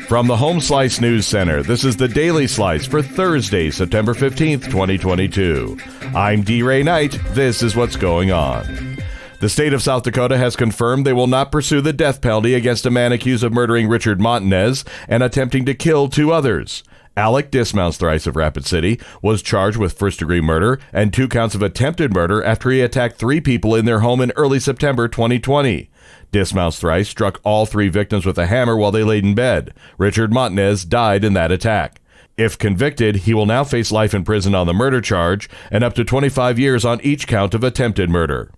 From the Home Slice News Center, this is the Daily Slice for Thursday, September 15th, 2022. I'm D. Ray Knight. This is what's going on. The state of South Dakota has confirmed they will not pursue the death penalty against a man accused of murdering Richard Montanez and attempting to kill two others. Alec Dismounts Thrice of Rapid City was charged with first-degree murder and 2 counts of attempted murder after he attacked 3 people in their home in early September 2020. Dismounts Thrice struck all 3 victims with a hammer while they laid in bed. Richard Montanez died in that attack. If convicted, he will now face life in prison on the murder charge and up to 25 years on each count of attempted murder.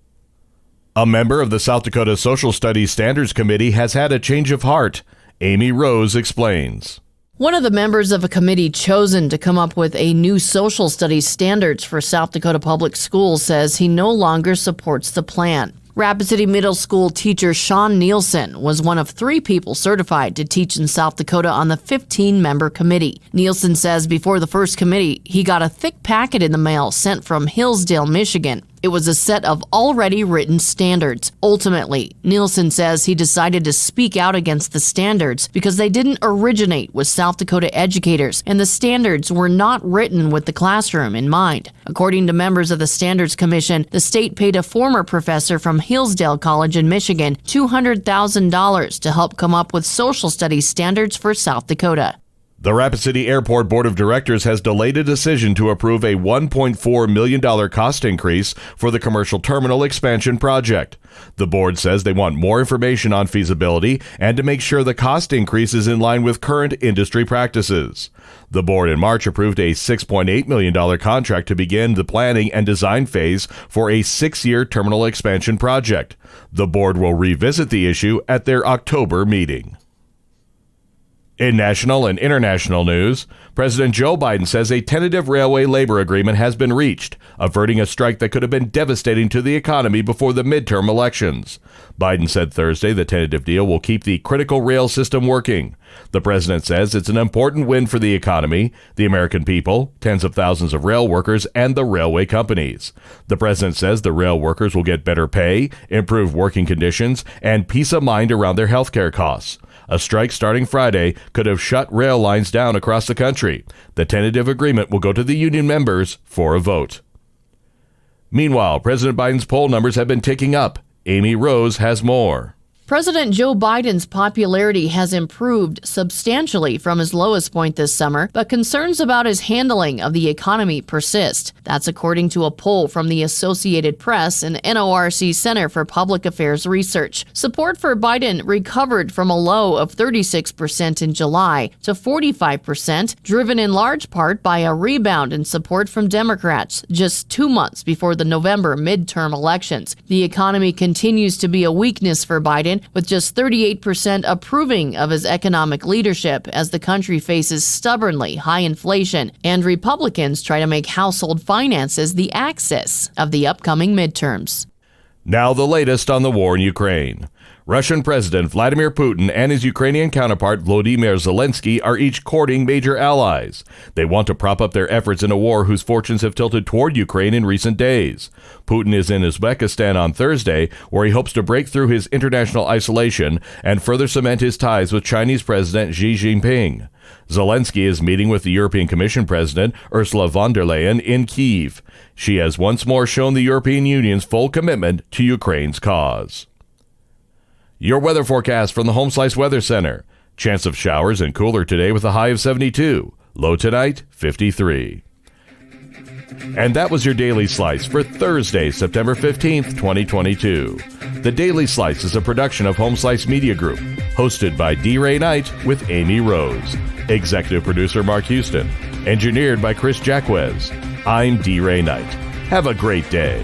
A member of the South Dakota Social Studies Standards Committee has had a change of heart. Amy Rose explains. One of the members of a committee chosen to come up with a new social studies standards for South Dakota Public Schools says he no longer supports the plan. Rapid City Middle School teacher Sean Nielsen was one of 3 people certified to teach in South Dakota on the 15-member committee. Nielsen says before the first committee, he got a thick packet in the mail sent from Hillsdale, Michigan. It was a set of already written standards. Ultimately, Nielsen says he decided to speak out against the standards because they didn't originate with South Dakota educators, and the standards were not written with the classroom in mind. According to members of the Standards Commission, the state paid a former professor from Hillsdale College in Michigan $200,000 to help come up with social studies standards for South Dakota. The Rapid City Airport Board of Directors has delayed a decision to approve a $1.4 million cost increase for the commercial terminal expansion project. The board says they want more information on feasibility and to make sure the cost increase is in line with current industry practices. The board in March approved a $6.8 million contract to begin the planning and design phase for a 6-year terminal expansion project. The board will revisit the issue at their October meeting. In national and international news, President Joe Biden says a tentative railway labor agreement has been reached, averting a strike that could have been devastating to the economy before the midterm elections. Biden said Thursday the tentative deal will keep the critical rail system working. The president says it's an important win for the economy, the American people, tens of thousands of rail workers, and the railway companies. The president says the rail workers will get better pay, improved working conditions, and peace of mind around their health care costs. A strike starting Friday could have shut rail lines down across the country. The tentative agreement will go to the union members for a vote. Meanwhile, President Biden's poll numbers have been ticking up. Amy Rose has more. President Joe Biden's popularity has improved substantially from his lowest point this summer, but concerns about his handling of the economy persist. That's according to a poll from the Associated Press and NORC Center for Public Affairs Research. Support for Biden recovered from a low of 36% in July to 45%, driven in large part by a rebound in support from Democrats just 2 months before the November midterm elections. The economy continues to be a weakness for Biden, with just 38% approving of his economic leadership as the country faces stubbornly high inflation and Republicans try to make household finances the axis of the upcoming midterms. Now the latest on the war in Ukraine. Russian President Vladimir Putin and his Ukrainian counterpart Volodymyr Zelensky are each courting major allies. They want to prop up their efforts in a war whose fortunes have tilted toward Ukraine in recent days. Putin is in Uzbekistan on Thursday, where he hopes to break through his international isolation and further cement his ties with Chinese President Xi Jinping. Zelensky is meeting with the European Commission President Ursula von der Leyen in Kyiv. She has once more shown the European Union's full commitment to Ukraine's cause. Your weather forecast from the Home Slice Weather Center. Chance of showers and cooler today with a high of 72. Low tonight, 53. And that was your Daily Slice for Thursday, September 15th, 2022. The Daily Slice is a production of Home Slice Media Group, hosted by D. Ray Knight with Amy Rose. Executive producer Mark Houston. Engineered by Chris Jacquez. I'm D. Ray Knight. Have a great day.